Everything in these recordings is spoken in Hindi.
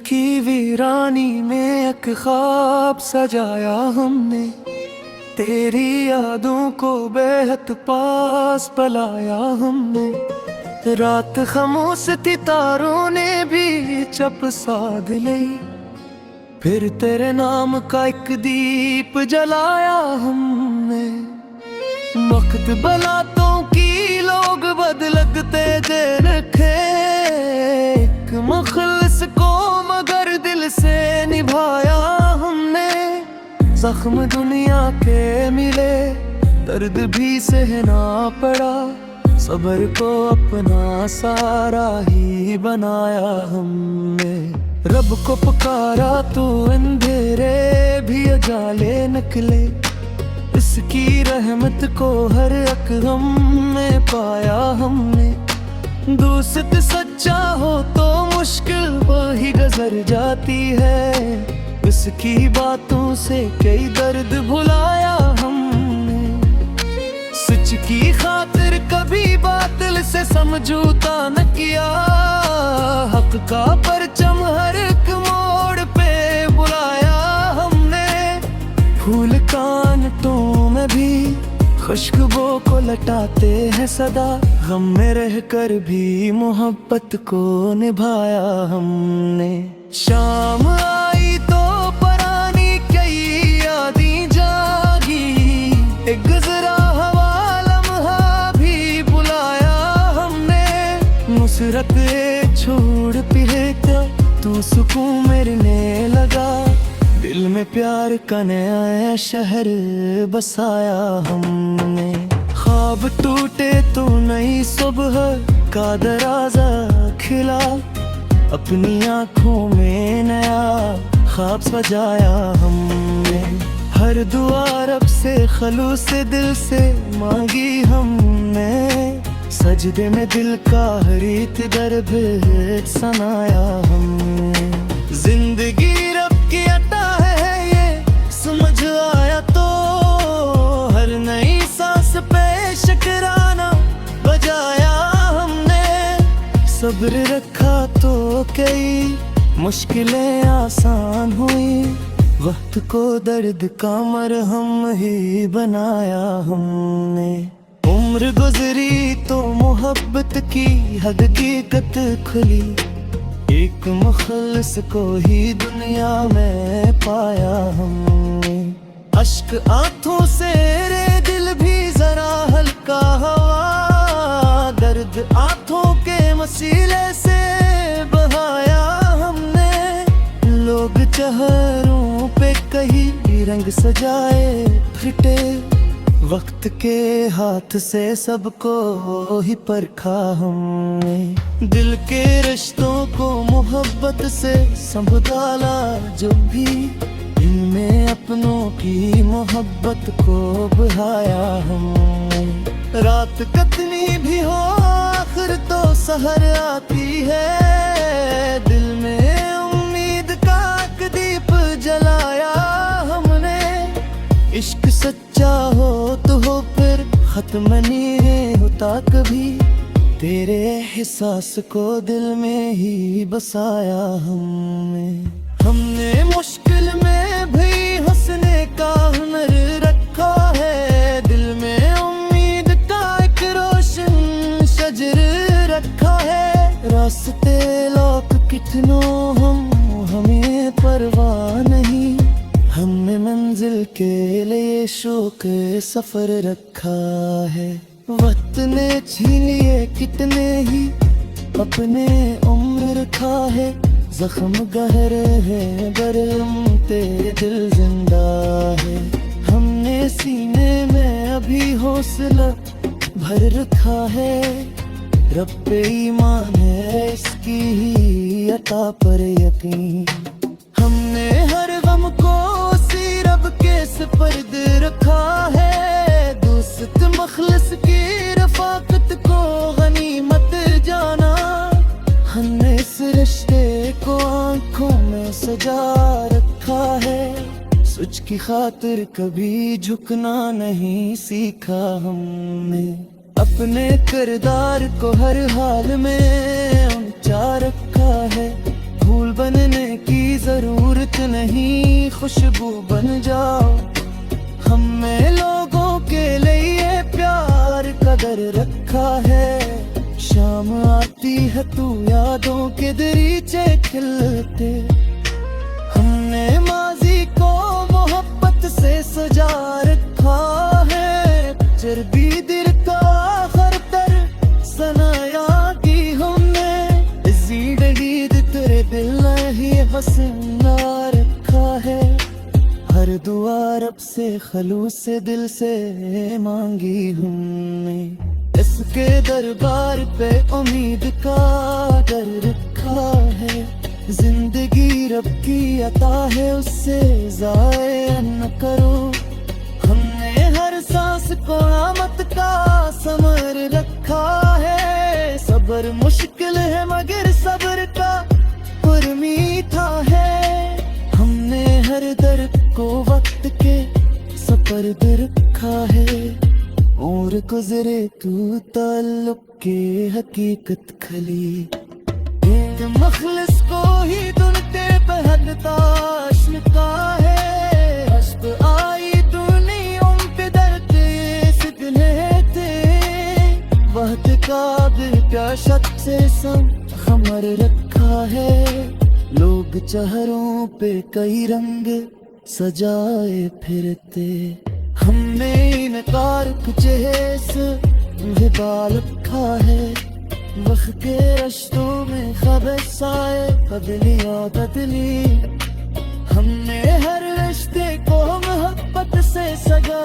की वीरानी में एक ख्वाब सजाया हमने, तेरी यादों को बेहद पास बुलाया हमने। रात खामोश थी, तारों ने भी चप साध ली, फिर तेरे नाम का एक दीप जलाया हमने। वक्त बलातों की लोग बदलते दे रखे, एक मुखलिस को मगर दिल से निभाया हमने। जख्म दुनिया के मिले, दर्द भी सहना पड़ा, सब्र को अपना सारा ही बनाया हमने। रब को पुकारा तो अंधेरे भी उजाले निकले, इसकी रहमत को हर एक गम में पाया हमने। दोस्त सच्चा हो तो मुश्किल वही गुजर जाती है, उसकी बातों से कई दर्द भुलाया हमने। सच की खातिर कभी बातिल से समझौता न किया, हक का परचम हर एक मोड़ पे बुलाया हमने। फूल कांटों में भी खुशबू को लटाते हैं सदा, गम में रहकर भी मोहब्बत को निभाया हमने। शाम आई तो परानी कई यादें जागी, एक गुजरा हवा लम्हा भी बुलाया हमने। नुसरत छोड़ फिरे क्या तू सुकून मिलने लगा, दिल में प्यार का नया शहर बसाया हमने। ख्वाब टूटे तो नई सुबह का दरवाजा खिला, अपनी आँखों में नया ख्वाब सजाया हमने। हर दुआ रब से खलूस दिल से मांगी हमने, सजदे में दिल का हरीत दर्द सनाया हमने। जिंदगी रब की अता है ये समझ आया तो, हर नई सांस पे शुक्राना बजाया हमने। सब्र रखा तो कई मुश्किलें आसान हुई, वक्त को दर्द का मरहम ही बनाया हमने। उम्र गुजरी तो मोहब्बत की हकीकत खुली, एक मुखलिस को ही दुनिया में पाया हमने। अश्क आंखों से रे दिल भी जरा हल्का हुआ, दर्द आंखों के मसीले से बहाया हमने। लोग चेहरों पे कहीं रंग सजाए फिटे, वक्त के हाथ से सबको ही परखा हमने। दिल के रिश्तों को मोहब्बत से संभाला जो भी, इनमें अपनों की मोहब्बत को बहाया हमने। रात कितनी भी हो आखिर तो सहर आती है, दिल में उम्मीद का एक दीप जलाया हमने। इश्क सच्चा हो तो हो फिर खत्म नहीं होता कभी, तेरे एहसास को दिल में ही बसाया हमने। हमने मुश्किल में भी हंसने का हुनर रखा है, दिल में उम्मीद का एक रोशन शजर रखा है। रास्ते लोग कितनों हमें परवाह नहीं, हमने मंजिल के लिए शौक सफर रखा है। वक्त ने छीन लिए कितने ही अपने उम्र रखा है, जख्म गहरे हैं बरम तेरे दिल जिंदा है। हमने सीने में अभी हौसला भर रखा है, रब पे ईमान है इसकी ही अता पर यकीन। हमने हर गम को उसी रब के सुपर्द रखा है, दोस्त मखलिस की रफाकत को गनीमत जाना। हमने इस रिश्ते को आंखों में सजा रखा है, सच की खातिर कभी झुकना नहीं सीखा हमने। अपने किरदार को हर हाल में ऊंचा रखा है, फूल बनने की जरूरत नहीं, खुशबू बन जाओ। हमने लोगों के लिए प्यार कदर रखा है। शाम आती है तू यादों के दरीचे खिलते। हमने माजी को मोहब्बत से सजा रखा है। चर्बी दिल का हर तर सनाया की हमने। ईद तेरे दिल ही हंसना रखा है। हर दुआ रब से खलूस से दिल से मांगी हमने। इसके दरबार पे उम्मीद का डर रखा है। जिंदगी रब की अता है, उससे ज़ाया न करो। हमने हर सांस को आमद का समर रखा है। सब्र मुश्किल है मगर सब्र का पर मीठा है। हमने हर दर्द को वक्त के सपर्द रखा है। और गुजरे तू ताल्लुक के हकीकत खली। एक मखलिस को ही दुनते बहद ताश का है। अश्क आई दुनिया पे दर्द सिकने थे। वक्त का दिल प्याशत से सम खमर रखा है। लोग चेहरों पे कई रंग सजाए फिरते। हमने इनकार कुछ बाल रखा है। वक्त के रश्तों में खबस आए बदली। हमने हर रिश्ते को मोहब्बत से सजा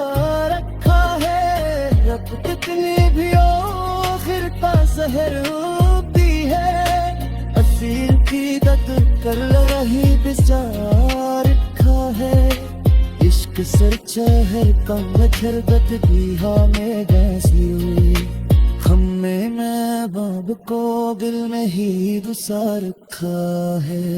रखा है। रब कितनी भी आखिर का जहर होती है। असील की दत कर रही बिजार रखा है। इश्क सर चहर का शरबत भी हमें गैसी हुई। हमने मैं बाब को दिल में ही घुसा रखा है।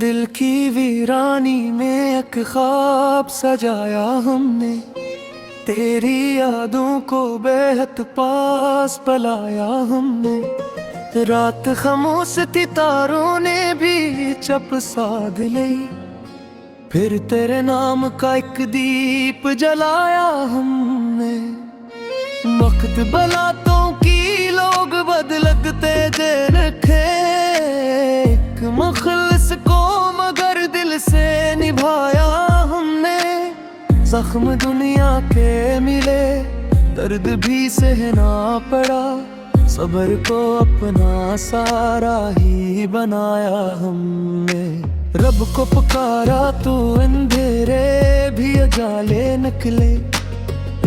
दिल की वीरानी में एक ख्वाब सजाया हमने। तेरी यादों को बेहद पास बुलाया हमने। रात खामोश थी तारों ने भी चप साध ली। फिर तेरे नाम का एक दीप जलाया हमने। वक्त बलातों की लोग बदलते दे रखे। एक मखलिस को मगर दिल से निभाया हमने। जख्म दुनिया के मिले दर्द भी सहना पड़ा। सब्र को अपना सारा ही बनाया हमने। रब को पुकारा तो अंधेरे भी उजाले निकले।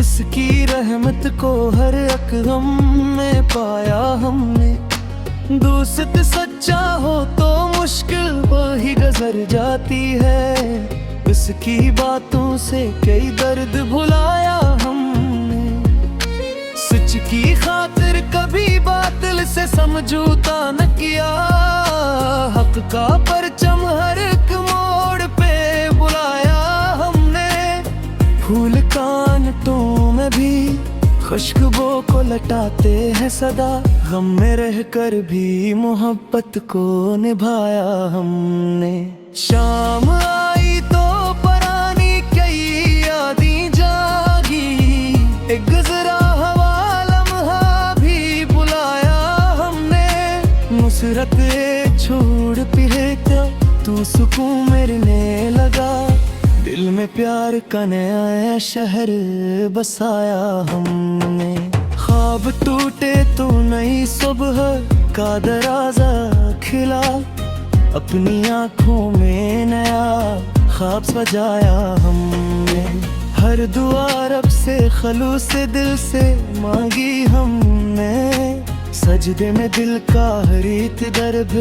इसकी रहमत को हर अकदम में पाया हमने। दोस्त सच्चा हो तो मुश्किल वही गुजर जाती है। उसकी बातों से कई दर्द भुलाया हमने। सच की खातिर कभी बातिल से समझौता न किया। हक का परचम हर एक मोड़ पे बुलाया हमने। फूल कांटों में भी खुशबू को लटाते हैं सदा। गम में रहकर भी मोहब्बत को निभाया हमने। शाम आई तो परानी कई यादें जागी। एक गुजरा हवा लम्हा भी बुलाया हमने। नुसरत छोड़ पिए क्या तू सुकून मिलने लगा। दिल में प्यार का नया शहर बसाया हमने। ख्वाब टूटे तो नई सुबह का दरवाजा खिला। अपनी आँखों में नया ख्वाब सजाया हमने। हर दुआ रब से खलूस से दिल से मांगी हमने। सजदे में दिल का हरीत दर्द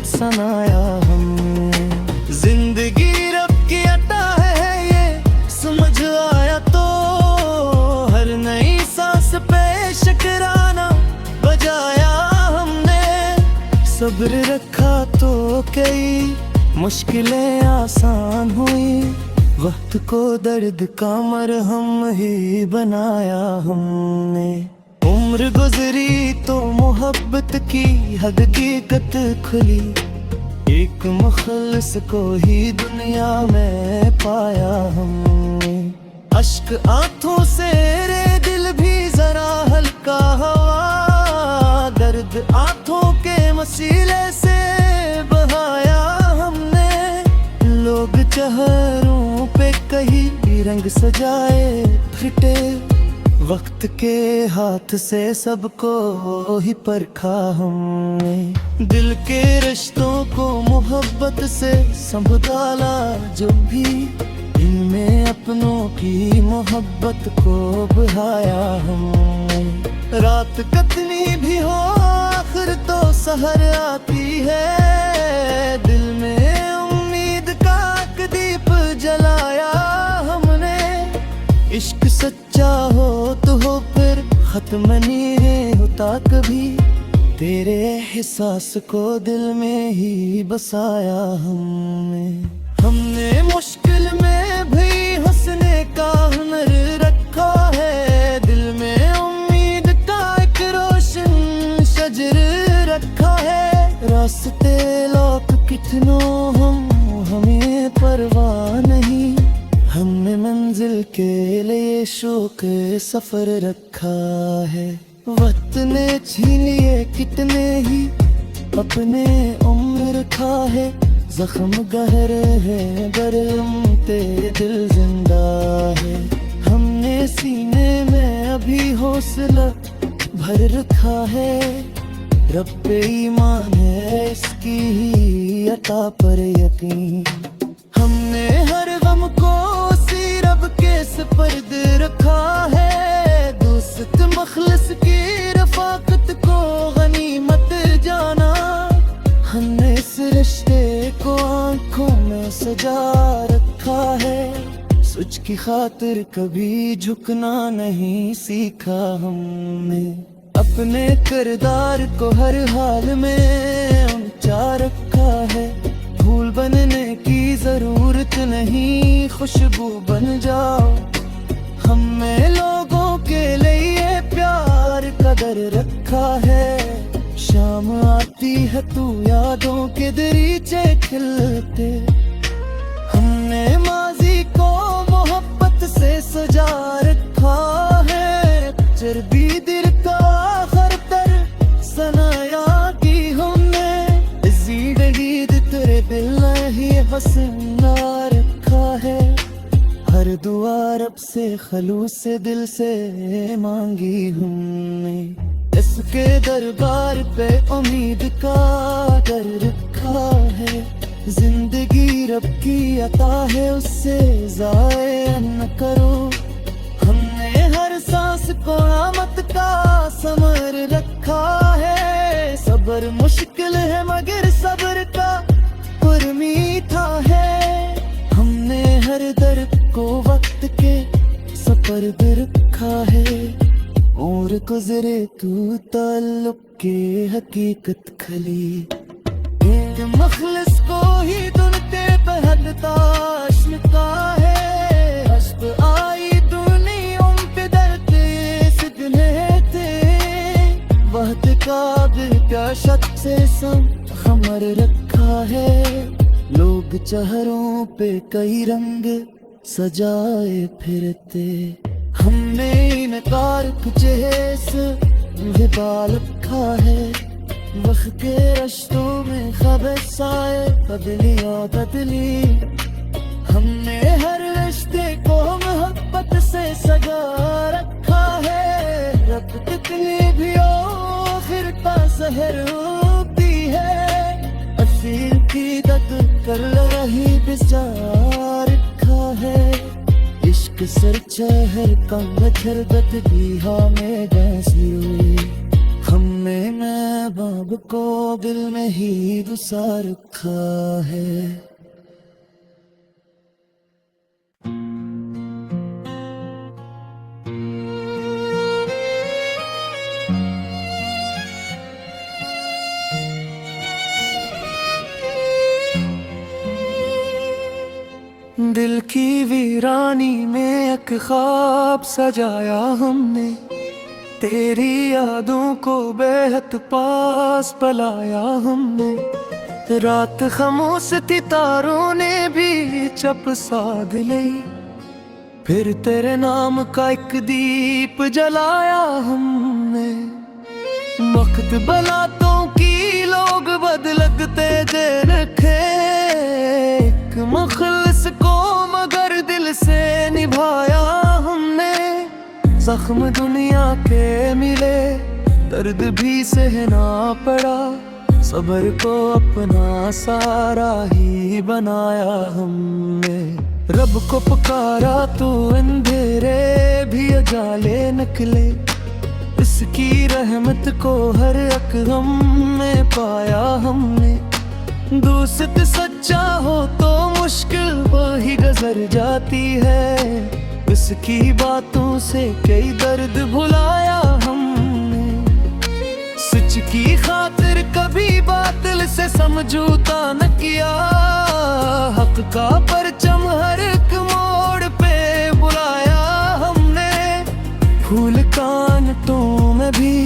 सनाया हमने। जिंदगी रब की अता है ये समझ आया तो। हर नई सांस पे शुक्राना बजाया हमने। सब सब्र रखा तो कई मुश्किलें आसान हुई। वक्त को दर्द का मरहम ही बनाया हमने। उम्र गुजरी तो मोहब्बत की हकीकत खुली। एक मुखलिस को ही दुनिया में पाया हमने। अश्क आंखों से रे दिल भी जरा हल्का हुआ। दर्द आंखों के मसीले से बहाया हमने। लोग चेहरों पे कहीं रंग सजाए फिटे। वक्त के हाथ से सबको ही परखा हमने। दिल के रिश्तों को मोहब्बत से संभाला जो भी। इनमें अपनों की मोहब्बत को बहाया हमने। रात कितनी भी हो आखिर तो सहर आती है। दिल में उम्मीद का एक दीप जलाया हमने। इश्क सच्चा हो तो हो फिर खत्म नहीं होता कभी। तेरे एहसास को दिल में ही बसाया हमने मुश्किल में भी हंसने का हुनर रखा है। दिल में उम्मीद का एक रोशन शजर रखा है। रास्ते लौट कितनों हमें परवाह नहीं। हमने मंजिल के लिए शौक सफर रखा है। वक्त ने छीन लिए कितने ही अपने उम्र रखा है। जख्म गहरे हैं गरम तेरे दिल जिंदा है। हमने सीने में अभी हौसला भर रखा है। रब पे ईमान है इसकी ही अता पर यकीन। हमने हर गम को उसी रब के सुपर्द रखा है। दोस्त मखलिस की रफाकत को गनीमत जाना। हमने इस रिश्ते को आंखों में सजा रखा है। सच की खातिर कभी झुकना नहीं सीखा हमने। अपने किरदार को हर हाल में ऊंचा रखा है। फूल बनने की जरूरत नहीं खुशबू बन जाओ। हमने लोगों के लिए प्यार कदर रखा है। शाम आती है तू यादों के दरीचे खिलते। हमने माजी को मोहब्बत से सजा रखा है। चर्बी दिल का आखिर तर सनाया की हमने। जिंदगी तेरे दिल ही हंसना रखा है। हर दुआ रब से खलूस दिल से मांगी हमने। इसके दरबार पे उम्मीद का डर रखा है। जिंदगी रब की अता है उससे ज़ाया न करो। हमने हर सांस को आमद का समर रखा है। सब्र मुश्किल है मगर सब्र का पुर मीठा है। हमने हर दर्द को वक्त के सपर्द रखा है। और गुजरे तू ताल्लुक के हकीकत खली। एक मखलिस को ही दुनते पहनता अश्क है। अश्क आई दुनिया पे दर्द सिदने थे। वक्त का दिल प्याशत से सम खमर रखा है। लोग चेहरों पे कई रंग सजाए फिरते। हमने इनकार कुछ विबाल रखा है। वक्त के रश्तों में खबस आए बदली और बदली। हमने हर रिश्ते को मोहब्बत से सजा रखा है। रब कितनी भी हो फिर का सहर होती है। असील की दद कर रही बिजार रखा है। इश्क सर चहर कम झरबत भी हमें जैसी हुई। हमने मैं बाब को दिल में ही दुसा रखा है। की वीरानी में एक ख्वाब सजाया हमने, तेरी यादों को बेहद पास पलाया हमने। रात खामोश थी, तारों ने भी चप साध ली, फिर तेरे नाम का एक दीप जलाया हमने। वक्त बलातों की लोग बदलते दे रखे, एक मुखलिस को मगर दिल से निभाया हमने। जख्म दुनिया के मिले, दर्द भी सहना पड़ा, सब्र को अपना सारा ही बनाया हमने। रब को पुकारा तो अंधेरे भी उजाले निकले, इसकी रहमत को हर एक गम में पाया हमने। दोस्त सच्चा हो तो मुश्किल वही गुजर जाती है, इसकी बातों से कई दर्द भुलाया हमने। सच की खातिर कभी बातिल से समझौता न किया, हक का परचम हर एक मोड़ पे बुलाया हमने। फूल कांटों में भी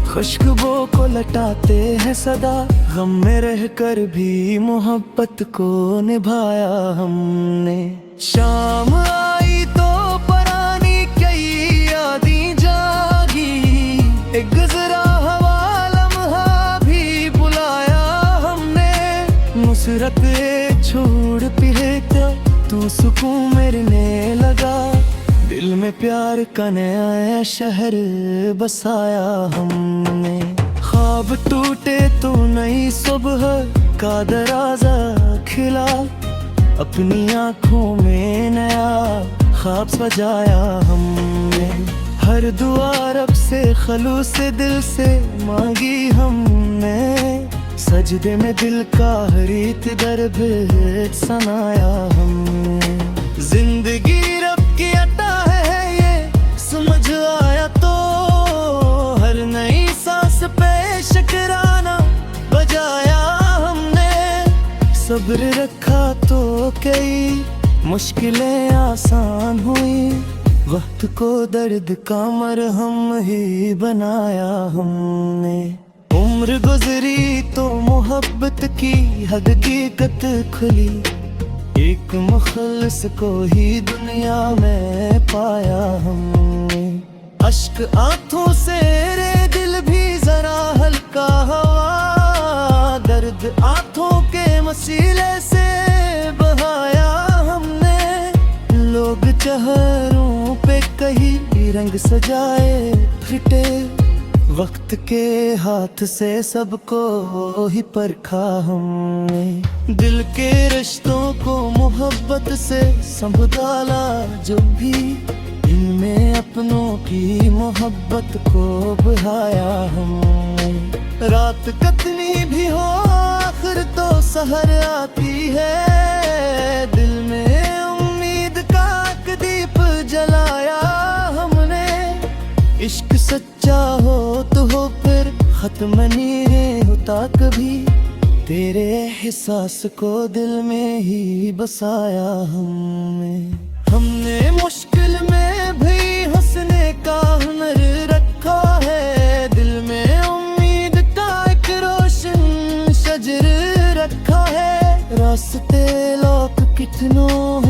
खुशबू को लटाते हैं सदा, गम में रहकर भी मोहब्बत को निभाया हमने। शाम आई तो परानी कई यादें जागी, एक गुजरा हवा लम्हा भी बुलाया हमने। नुसरत छोड़ पिघलता तू सुकून मिलने लगा, दिल में प्यार का नया शहर बसाया हमने। ख्वाब टूटे तो नई सुबह का दरवाजा खिला, अपनी आँखों में नया ख्वाब सजाया हमने। हर दुआ रब से खलूस दिल से मांगी हमने, सजदे में दिल का हरीत दर्द सनाया हमने। जिंदगी रब की अता है ये समझ आया तो, हर नई सांस पे शुक्राना बजाया हमने। सब्र रखा तो कई मुश्किलें आसान हुई, वक्त को दर्द का मरहम ही बनाया हमने। उम्र गुजरी तो मोहब्बत की हकीकत खुली, एक मुखलिस को ही दुनिया में पाया हमने। अश्क आंखों से रे दिल भी जरा हल्का हुआ, दर्द आंखों के मसीले से बहाया हमने। लोग चेहरों पे कहीं रंग सजाए फिटे, वक्त के हाथ से सबको ही परखा हमने। दिल के रिश्तों को मोहब्बत से संभाला जो भी, इनमें अपनों की मोहब्बत को बढ़ाया हमने। रात कितनी भी हो आखिर तो सहर आती है, दिल में उम्मीद का एक दीप जलाया हमने। इश्क सच्चा हो तो हो फिर खत्म नहीं होता कभी, तेरे एहसास को दिल में ही बसाया हमने। हमने मुश्किल में भी हंसने का हुनर रखा है, दिल में उम्मीद का एक रोशन शजर रखा है। रास्ते लोग कितनों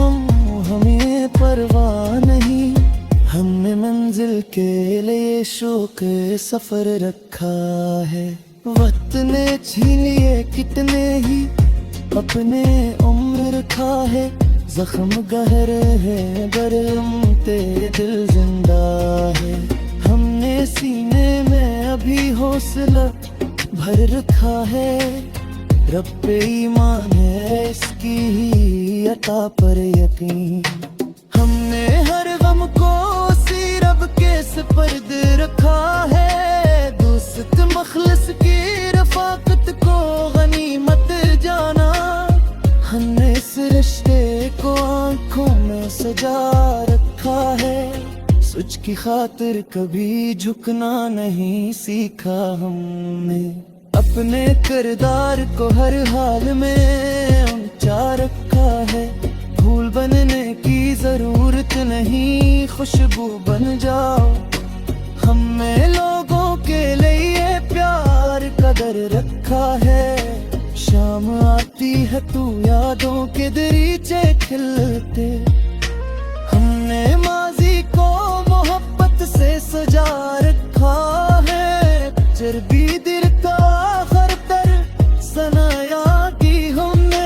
हमें परवाह नहीं, हमने मंजिल के लिए शौक सफर रखा है। वक्त ने छीन लिए कितने ही अपने उम्र रखा है, जख्म गहरे हैं बरमते दिल जिंदा है। हमने सीने में अभी हौसला भर रखा है, रब पे ईमान है इसकी ही अता पर यकीन। हमने हर गम को उसी रब के सुपर्द रखा है, दोस्त मखलिस की रफाकत को गनीमत जाना। हमने इस रिश्ते को आंखों में सजा रखा है, सच की खातिर कभी झुकना नहीं सीखा हमने। अपने किरदार को हर हाल में ऊंचा रखा है, भूल बनने नहीं खुशबू बन जाओ। हमने लोगों के लिए प्यार कदर रखा है। शाम आती है तू यादों के दरीचे खिलते। हमने माजी को मोहब्बत से सजा रखा है। चर्बी दिल का हर तर सनाया की हमने।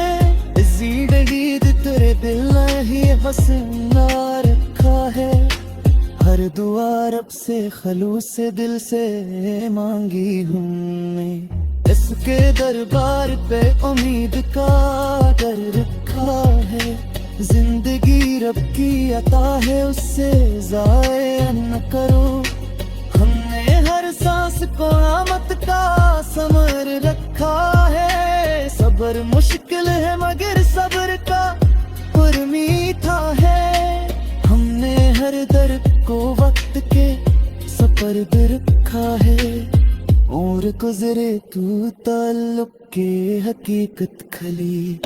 ईद तेरे दिल में ही हंसना रखा है। हर दुआ रब से खलूस से दिल से मांगी हमने। इसके दरबार पे उम्मीद का डर रखा है। जिंदगी रब की अता है उससे ज़ाया न करो। हमने हर सांस को आमत का समर रखा है। सब्र मुश्किल है मगर सब्र का पुर मीठा है। हमने हर दर्द को वक्त के सपर्द रखा है। और गुजरे तू ताल्लुक के हकीकत खली।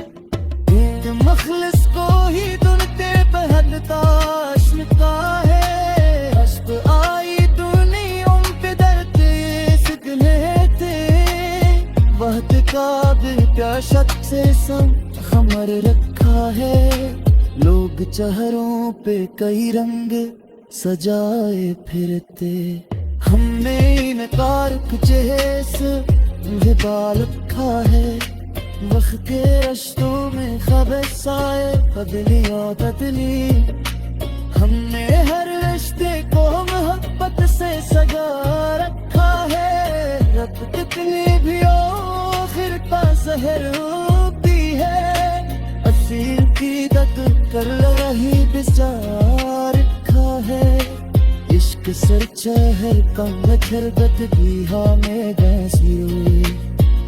एक मखलिस को ही दुनते बहलता अश्क है। अश्क आई दुनिया पे दर्द सिकने थे। वक्त का प्याशत से संग खमर रखा है। लोग चेहरों पे कई रंग सजाए फिरते। हमने इनकार कुचेस बाल रखा है। वक्त के रश्तों में खबर साए बदली और बदली। हमने हर रिश्ते को मोहब्बत से सजा रखा है। रब कितनी भी आखिर का सहर होती है। असील की दत कर रही बिजार रखा है। इश्क सर चहर का खरबत भी हमें गैसी हुई।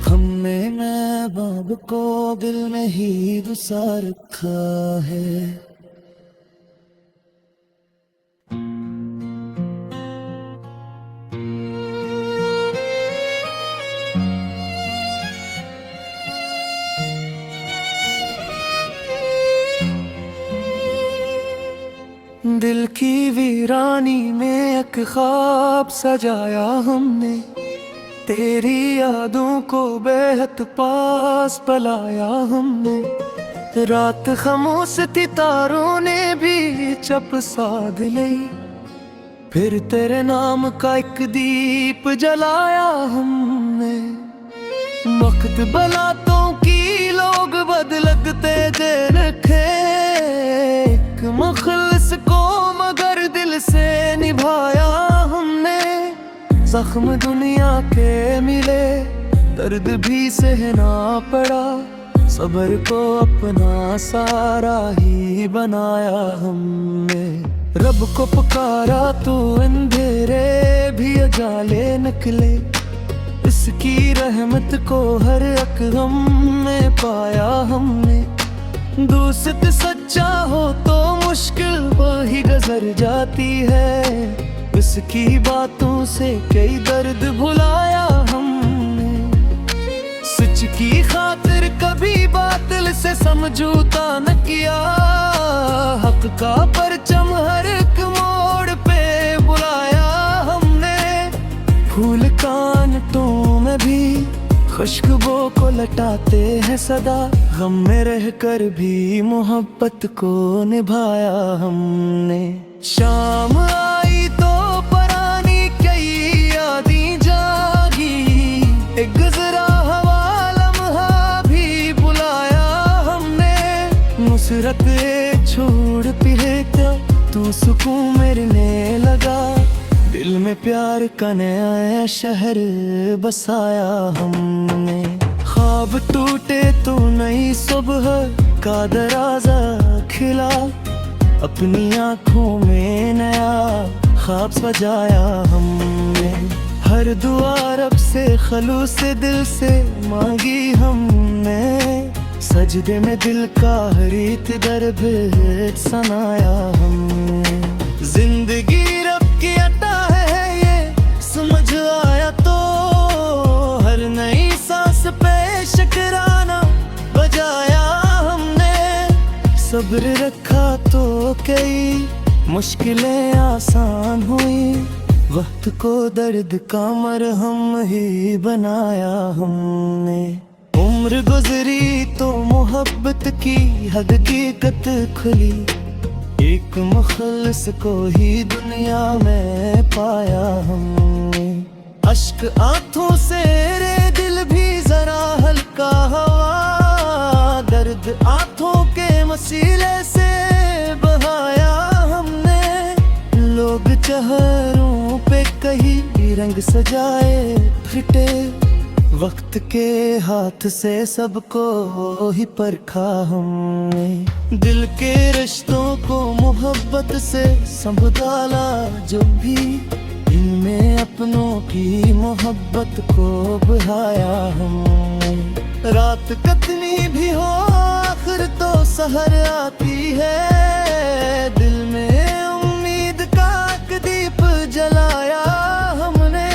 हमने मैं बाब को दिल में ही घुसा रखा है। दिल की वीरानी में एक ख्वाब सजाया हमने। तेरी यादों को बेहद पास बुलाया हमने। रात खामोश थी तारों ने भी चप साध ली। फिर तेरे नाम का एक दीप जलाया हमने। वक्त बलातों की लोग बदलते दे रखे। एक मखलस को मगर दिल से निभाया हमने। जख्म दुनिया के मिले दर्द भी सहना पड़ा। सब्र को अपना सारा ही बनाया हमने। रब को पुकारा तो अंधेरे भी उजाले निकले। इसकी रहमत को हर अकदम में पाया हमने। दोस्त सच्चा हो तो मुश्किल वही गुजर जाती है। उसकी बातों से कई दर्द भुलाया हमने। सच की खातिर कभी बातिल से समझौता न किया। हक का परचम हर एक मोड़ पे बुलाया हमने। फूल कांटों में भी खुशबू को लटाते हैं सदा। गम में रहकर भी मोहब्बत को निभाया हमने। शाम आई तो परानी कई यादें जागी। एक गुजरा हवा लम्हा भी बुलाया हमने। नुसरत छोड़ पिए क्या तू सुकून मिलने लगा। दिल में प्यार का नया शहर बसाया हमने। ख्वाब टूटे तो नई सुबह का दरवाजा खिला। अपनी आँखों में नया ख्वाब सजाया हमने। हर दुआ रब से खलूस से दिल से मांगी हमने। सजदे में दिल का हरीत दर्द सनाया हमने। जिंदगी रब की अता है ये समझ आया तो। हर नई सांस पे शुक्राना बजाया हमने। सब्र रखा तो कई मुश्किलें आसान हुई, वक्त को दर्द का मरहम ही बनाया हमने। उम्र गुजरी तो मोहब्बत की हकीकत खुली, एक मुखलिस को ही दुनिया में पाया हमने। अश्क आंखों से रे दिल भी जरा हल्का हुआ, दर्द आंखों के मसीले से बहाया हमने। लोग चेहरों पे कहीं रंग सजाए फिटे, वक्त के हाथ से सबको ही परखा हमने। दिल के रिश्तों को मोहब्बत से संभाला जो भी, इनमें अपनों की मोहब्बत को बहाया हमने। रात कितनी भी हो आखिर तो सहर आती है, दिल में उम्मीद का एक दीप जलाया हमने।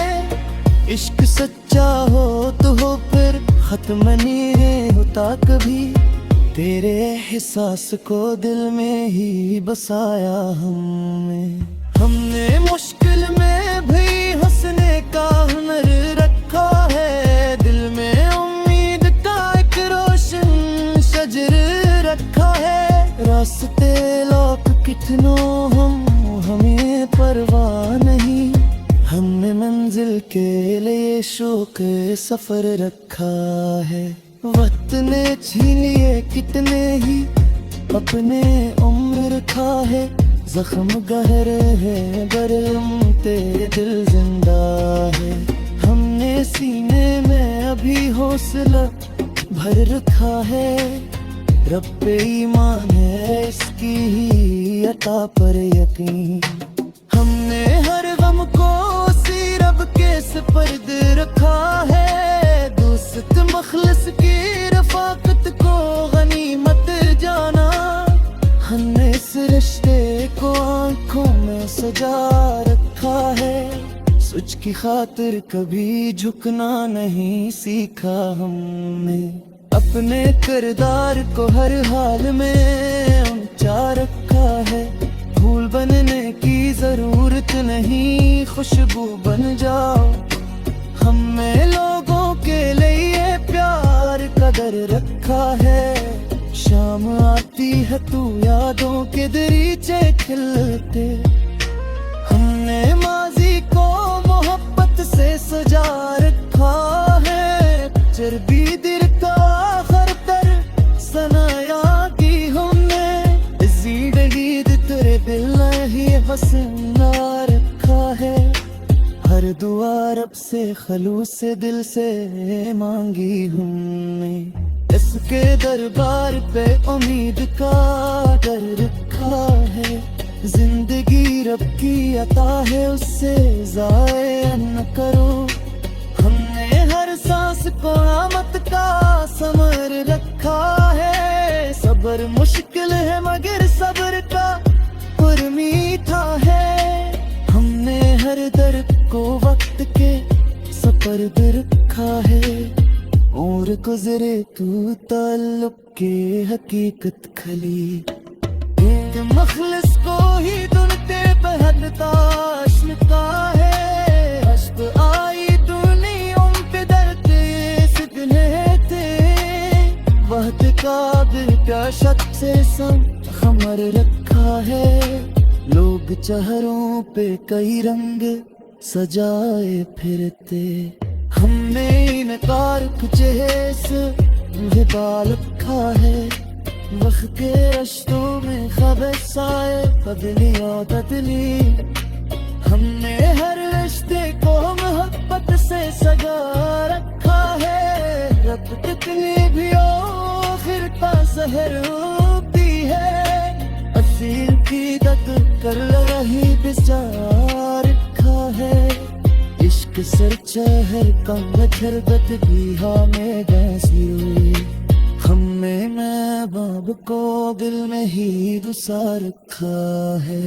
इश्क सच्चा हो तो हो फिर खत्म नहीं होता कभी, तेरे एहसास को दिल में ही बसाया हमने मुश्किल में भी हंसने का हुनर रखा है, दिल में उम्मीद का एक रोशन शजर रखा है। रास्ते लोग कितनों हमें परवाह नहीं, हमने मंजिल के लिए शौक सफर रखा है। वक्त ने छीन लिए कितने ही अपने उम्र रखा है, जख्म गहरे हैं बरम तेरे दिल जिंदा है। हमने सीने में अभी हौसला भर रखा है, रब पे ईमान है इसकी ही अता पर यकीन। हमने हर गम को उसी रब के सुपर्द रखा है, दोस्त मखलिस की रफाकत को गनीमत जाना। हमने इस रिश्ते को आंखों में सजा रखा है, सच की खातिर कभी झुकना नहीं सीखा हमने। अपने किरदार को हर हाल में ऊंचा रखा है, फूल बनने की जरूरत नहीं खुशबू बन जाओ। हमने लोगों के लिए प्यार कदर रखा है, शाम आती है तू यादों के दरीचे खिलते। हमने माजी को मोहब्बत से सजा रखा है, चर्बी दिल का आखिर तर सनाया की हमने। जिंदगी तेरे दिल ही हंसना रखा है, हर दुआ रब से खलूस से दिल से मांगी हमने। इसके दरबार पे उम्मीद का डर रखा है, जिंदगी रब की अता है उससे ज़ाया न करो। हमने हर सांस को आमत का समर रखा है, सब्र मुश्किल है मगर सब्र का पुर मीठा है। हमने हर दर्द को वक्त के सपर्द रखा है, और गुजरे तू ताल्लुक के हकीकत खली। एक मखलिस को ही दुनते बहदताश लिखा है, अश्क आई दुनिया पे दर्द सिकने थे। वक्त का दिल प्याशत से संग खमर रखा है, लोग चेहरों पे कई रंग सजाए फिरते। हमने इनकार कुछ विबाल रखा है, वक्त के रश्तों में खबस आए बदली और बदली। हमने हर रिश्ते को मोहब्बत से सजा रखा है, रब कितनी भी आखिर का सहर होती है। असील की दक कर रही बिजार रखा है, इश्क सर चहर कम झरबत भी हमें गैसी हुई। हमने मैं बाब को दिल में ही बसा रखा है।